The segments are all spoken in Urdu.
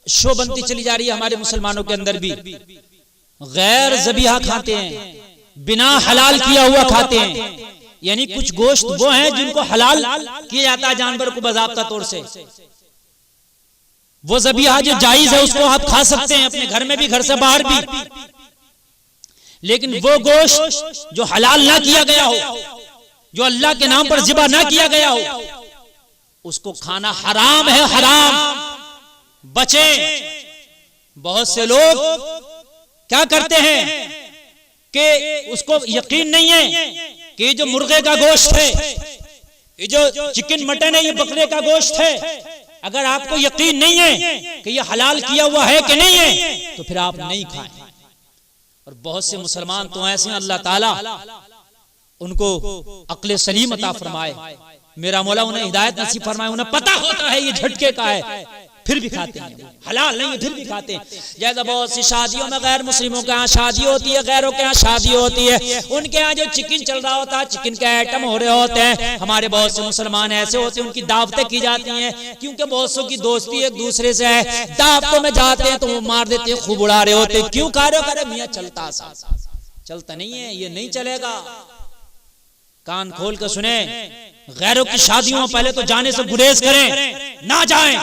شو بنتی چلی جا رہی ہے ہمارے مسلمانوں کے اندر بھی. غیر ذبیحہ کھاتے ہیں, بنا حلال کیا ہوا کھاتے ہیں. یعنی کچھ گوشت وہ ہیں جن کو حلال کیا جاتا ہے جانور کو باضابطہ طور سے, وہ ذبیحہ جو جائز ہے اس کو آپ کھا سکتے ہیں اپنے گھر میں بھی, گھر سے باہر بھی. لیکن وہ گوشت جو حلال نہ کیا گیا ہو, جو اللہ کے نام پر ذبح نہ کیا گیا ہو, اس کو کھانا حرام ہے, حرام. بچیں. بہت سے لوگ کیا کرتے ہیں کہ اس کو یقین نہیں ہے کہ یہ جو مرغے کا گوشت ہے, یہ جو چکن مٹن ہے, یہ بکرے کا گوشت ہے, اگر آپ کو یقین نہیں ہے کہ یہ حلال کیا ہوا ہے کہ نہیں ہے تو پھر آپ نہیں کھائیں. اور بہت سے مسلمان تو ایسے ہیں اللہ تعالیٰ ان کو عقل سلیم عطا فرمائے, میرا مولا انہیں ہدایت نصیب فرمائے, انہیں پتہ ہوتا ہے یہ جھٹکے کا ہے پھر بھی کھاتے ہیں, حلال نہیں ہے پھر بھی کھاتے ہیں. جیسا بہت سی شادیوں میں غیر مسلموں کے ہاں شادی ہوتی ہے, غیروں کے ہاں شادی ہوتی ہے, ان کے ہاں جو چکن چل رہا ہوتا ہے, چکن کے آئٹم ہو رہے ہوتے ہیں, ہمارے بہت سے مسلمان ایسے ہوتے ہیں ان کی دعوتیں کی جاتی ہیں, کیونکہ بہت سو کی دوستی ایک دوسرے سے ہے, دعوتوں میں جاتے ہیں تو وہ مار دیتے ہیں, خوب اڑا رہے ہوتے ہیں. کیوں کھا رہے ہو؟ کرے میاں چلتا سا چلتا نہیں ہے, یہ نہیں چلے گا. کان کھول کے سنیں, غیروں کی شادیوں میں پہلے تو جانے سے گریز کریں, نہ جائیں.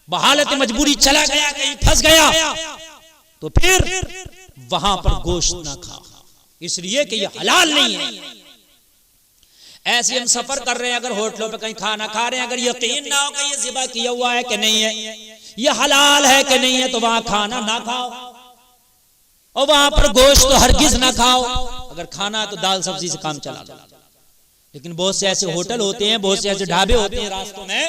بحالت مجبوری چلا گیا, کہیں پھنس گیا تو پھر وہاں پر گوشت نہ کھا, اس لیے کہ یہ حلال نہیں ہے. ایسے ہم سفر کر رہے ہیں, اگر ہوٹلوں پہ کہیں کھانا کھا رہے ہیں, اگر یقین نہ ہو کہ یہ ذبح کیا ہوا ہے کہ نہیں ہے, یہ حلال ہے کہ نہیں ہے, تو وہاں کھانا نہ کھاؤ, اور وہاں پر گوشت تو ہرگز نہ کھاؤ. اگر کھانا تو دال سبزی سے کام چلا لو. لیکن بہت سے ایسے ہوٹل ہوتے ہیں, بہت سے ایسے ڈھابے ہوتے ہیں راستوں میں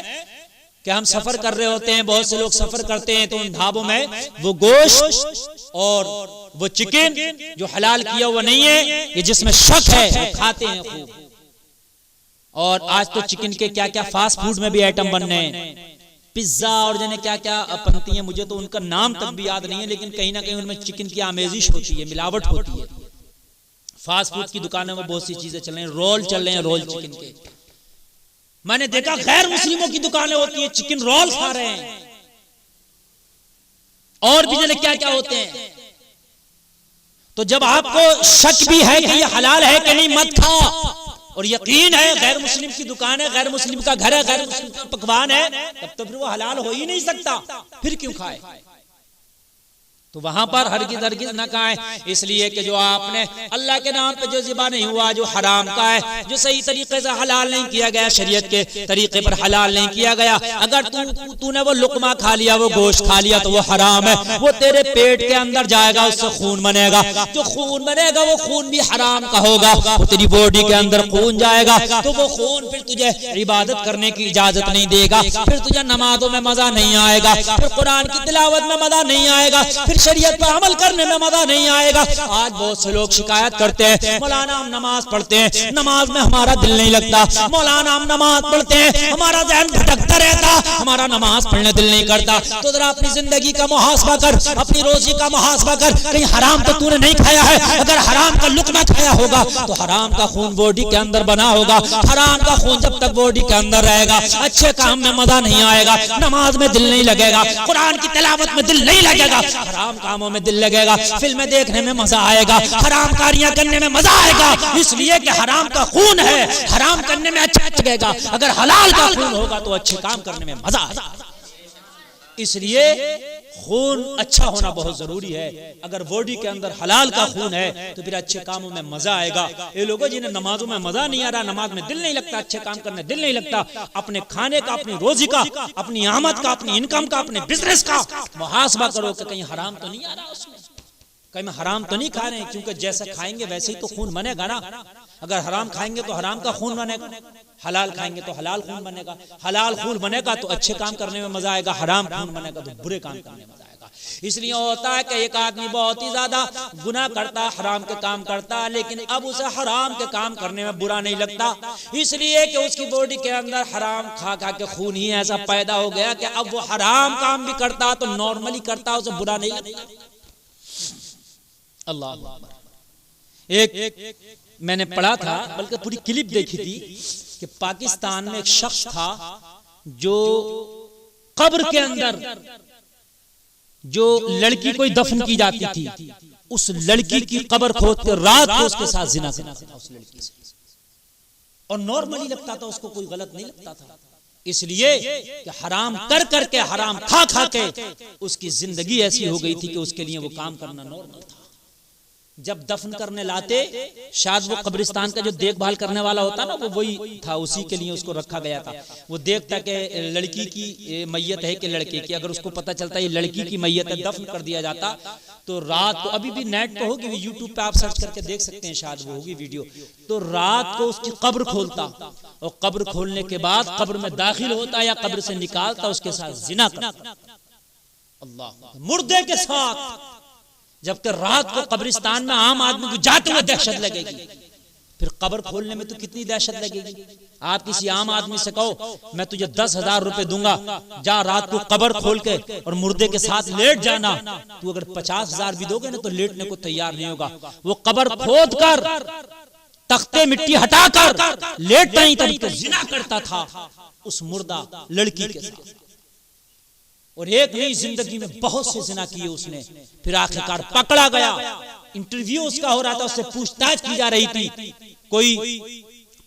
کہ ہم سفر کر رہے ہوتے ہیں, بہت سے لوگ سفر کرتے ہیں, تو ان ڈھابوں میں وہ گوشت اور وہ چکن جو حلال کیا ہوا نہیں ہے, یہ جس میں شک ہے, وہ کھاتے ہیں خوب. اور آج تو چکن کے کیا کیا فاسٹ فوڈ میں بھی آئٹم بن رہے ہیں, پیزا اور جنہیں کیا کیا بنتی ہیں, مجھے تو ان کا نام تک بھی یاد نہیں ہے, لیکن کہیں نہ کہیں ان میں چکن کی آمیزش ہوتی ہے, ملاوٹ ہوتی ہے. فاسٹ فوڈ کی دکانوں میں بہت سی چیزیں چل رہی ہیں, رول چل رہے ہیں, رول چکن کے. میں نے دیکھا غیر مسلموں کی دکانیں ہوتی ہیں, چکن رول کھا رہے ہیں, اور بھی جنہیں کیا کیا ہوتے ہیں. تو جب آپ کو شک بھی ہے کہ یہ حلال ہے کہ نہیں, مت کھا. اور یقین ہے غیر مسلم کی دکان ہے, غیر مسلم کا گھر ہے, غیر مسلم کا پکوان ہے, تب تو پھر وہ حلال ہو ہی نہیں سکتا, پھر کیوں کھائے. تو وہاں پر ہرگز ہرگز نہ کھائیں, اس لیے کہ جو آپ نے اللہ کے نام پہ جو ذبح نہیں ہوا, جو حرام کا ہے, جو صحیح طریقے سے حلال نہیں کیا گیا, شریعت کے طریقے پر حلال نہیں کیا گیا, اگر تو نے وہ لقمہ کھا لیا, وہ گوشت کھا لیا, تو وہ حرام ہے. وہ تیرے پیٹ کے اندر جائے گا, اس سے خون بنے گا, جو خون بنے گا وہ خون بھی حرام کا ہوگا. وہ تیری باڈی کے اندر خون جائے گا, تو وہ خون پھر تجھے عبادت کرنے کی اجازت نہیں دے گا, پھر تجھے نمازوں میں مزہ نہیں آئے گا, پھر قرآن کی تلاوت میں مزہ نہیں آئے گا, پھر شریعت پر عمل کرنے میں مزہ نہیں آئے گا. آج بہت سے لوگ شکایت کرتے ہیں, مولانا ہم نماز پڑھتے ہیں, نماز میں ہمارا دل نہیں لگتا, مولانا ہم نماز پڑھتے ہیں, ہمارا ذہن بھٹکتا رہتا, ہمارا نماز پڑھنے دل نہیں کرتا. تو ذرا اپنی زندگی کا محاسبہ کر, اپنی روزی کا محاسبہ کر, کہیں حرام تو نے نہیں کھایا ہے. اگر حرام کا لقمہ کھایا ہوگا تو حرام کا خون باڈی کے اندر بنا ہوگا, حرام کا خون جب تک باڈی کے اندر رہے گا, اچھے کام میں مزہ نہیں آئے گا, نماز میں دل نہیں لگے گا, قرآن کی تلاوت میں دل نہیں لگے گا, حرام کاموں میں دل لگے گا, فلمیں دیکھنے میں مزہ آئے گا, حرام کاریاں کرنے میں مزہ آئے گا. اس لیے کہ حرام کا خون ہے, حرام کرنے میں اچھا لگے گا, اگر حلال کا خون ہوگا تو اچھے کام کرنے میں مزہ آئے گا. اس لیے خون اچھا ہونا بہت ضروری ہے. اگر باڈی کے اندر حلال کا خون ہے تو پھر اچھے کاموں میں مزہ آئے گا. یہ لوگوں جنہیں نمازوں میں مزہ نہیں آ رہا, نماز میں دل نہیں لگتا, اچھے کام کرنے دل نہیں لگتا, اپنے کھانے کا, اپنی روزی کا, اپنی آمد کا, اپنی انکم کا, اپنے بزنس کا محاسبہ کرو کہ کہیں حرام تو نہیں آ رہا اس میں, کہیں میں حرام تو نہیں کھا رہے ہیں. کیونکہ جیسا کھائیں گے ویسے ہی تو خون بنے گا نا. اگر حرام کھائیں گے تو حرام کا خون بنے گا, حلال کھائیں گے تو حلال خون بنے گا. حلال خون بنے گا تو اچھے کام کرنے میں مزہ آئے گا, حرام خون بنے گا تو برے کام کرنے میں مزہ آئے گا. اس لیے ہوتا ہے کہ ایک آدمی بہت ہی زیادہ گناہ کرتا, حرام کے کام کرتا, لیکن اب اسے حرام کے کام کرنے میں برا نہیں لگتا, اس لیے کہ اس کی باڈی کے اندر حرام کھا کھا کے خون ہی ایسا پیدا ہو گیا کہ اب وہ حرام کام بھی کرتا تو نارملی کرتا, اسے برا نہیں لگتا. اللہ ایک میں نے پڑھا تھا, بلکہ پوری کلپ دیکھی تھی, کہ پاکستان میں ایک شخص تھا جو قبر کے اندر جو لڑکی کوئی دفن کی جاتی تھی اس لڑکی کی قبر کھود کے رات کو اس کے ساتھ زنا کرتا تھا اس لڑکی سے، اور نارملی لگتا تھا اس کو، کوئی غلط نہیں لگتا تھا، اس لیے کہ حرام کر کر کے، حرام کھا کھا کے اس کی زندگی ایسی ہو گئی تھی کہ اس کے لیے وہ کام کرنا نارمل تھا۔ جب دفن کرنے لاتے شاید وہ قبرستان کا جو دیکھ بھال کرنے والا ہوتا نا وہ وہی تھا، اسی کے لیے اس کو رکھا گیا تھا۔ وہ دیکھتا کہ لڑکی کی میت ہے کہ لڑکے کی، اگر اس کو پتہ چلتا یہ لڑکی کی میت ہے دفن کر دیا جاتا تو رات کو، ابھی بھی نیٹ پہ ہوگی، یوٹیوب پہ آپ سرچ کر کے دیکھ سکتے ہیں، شاید وہ ہوگی ویڈیو، تو رات کو اس کی قبر کھولتا اور قبر کھولنے کے بعد قبر میں داخل ہوتا یا قبر سے نکالتا، اس کے ساتھ زنا کرتا، اللہ، مردے کے ساتھ۔ جبکہ رات کو قبرستان میں عام آدمی کو جاتے ہوئے دہشت لگے گی، پھر قبر کھولنے میں تو کتنی دہشت لگے گی۔ آپ کسی عام آدمی سے کہو میں تجھے 10,000 روپے دوں گا، جا رات کو قبر کھول کے اور مردے کے ساتھ لیٹ جانا، تو اگر 50,000 بھی دو گے نا تو لیٹنے کو تیار نہیں ہوگا۔ وہ قبر کھود کر تختے مٹی ہٹا کر لیٹتا ہی تب زنا کرتا تھا اس مردہ لڑکی کے ساتھ، اور ایک نئی زندگی میں بہت سے زنا کیے اس نے۔ پھر آخرکار پکڑا گیا، انٹرویو اس کا ہو رہا تھا، اس سے پوچھ تاچھ کی جا رہی تھی، کوئی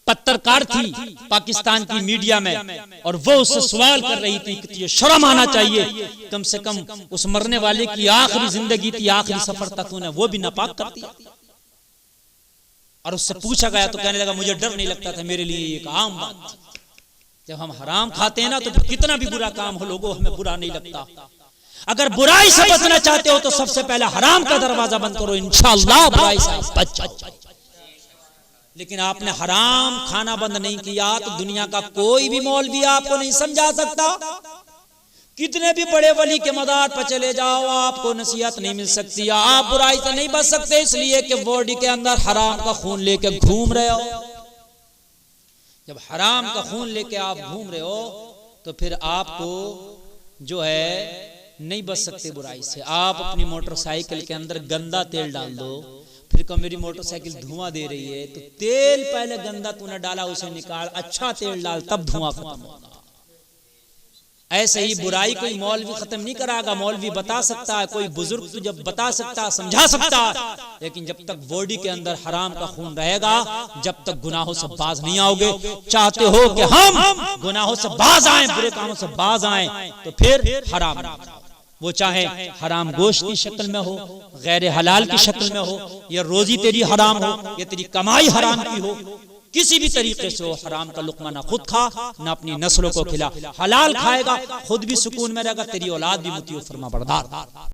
پترکار تھی پاکستان کی میڈیا میں، اور وہ اس سے سوال کر رہی تھی کہ تجھے شرم آنا چاہیے، کم سے کم اس مرنے والے کی آخری زندگی تھی، آخری سفر تک انہیں وہ بھی ناپاک کر دیا۔ اور اس سے پوچھا گیا تو کہنے لگا مجھے ڈر نہیں لگتا تھا، میرے لیے ایک عام بات تھی۔ جب ہم حرام کھاتے ہیں نا تو کتنا بھی برا کام ہو لوگوں ہمیں برا نہیں لگتا۔ اگر برائی سے بچنا چاہتے ہو تو سب سے پہلے حرام کا دروازہ بند کرو، انشاءاللہ برائی سے بچ جاؤ۔ لیکن آپ نے حرام کھانا بند نہیں کیا تو دنیا کا کوئی بھی مولوی آپ کو نہیں سمجھا سکتا، کتنے بھی بڑے ولی کے مدار پر چلے جاؤ آپ کو نصیحت نہیں مل سکتی، آپ برائی سے نہیں بچ سکتے، اس لیے کہ باڈی کے اندر حرام کا خون لے کے گھوم رہے ہو۔ جب حرام کا خون لے کے آپ گھوم رہے ہو تو پھر آپ کو جو ہے نہیں بچ سکتے برائی سے۔ آپ اپنی موٹر سائیکل کے اندر گندا تیل ڈال دو، پھر کہ میری موٹر سائیکل دھواں دے رہی ہے تو تیل پہلے گندا تو نے ڈالا اسے نکال، اچھا تیل ڈال تب دھواں ختم ہوگا۔ ایسے ہی برائی کوئی مولوی ختم نہیں کرے گا، مولوی بتا سکتا ہے، کوئی بزرگ تو جب بتا سکتا ہے، سمجھا سکتا ہے، لیکن جب تک باڈی کے اندر حرام کا خون رہے گا، جب تک گناہوں سے باز نہیں آؤ گے۔ چاہتے ہو کہ ہم گناہوں سے باز آئیں، برے کاموں سے باز آئیں، تو پھر حرام، وہ چاہے حرام گوشت کی شکل میں ہو، غیر حلال کی شکل میں ہو، یا روزی تیری حرام ہو، یا تیری کمائی حرام کی ہو، کسی بھی طریقے سے وہ حرام کا لقمہ نہ خود کھا نہ اپنی نسلوں کو کھلا۔ حلال کھائے گا خود بھی سکون میں رہے گا، تیری اولاد بھی مطیع و فرما بردار۔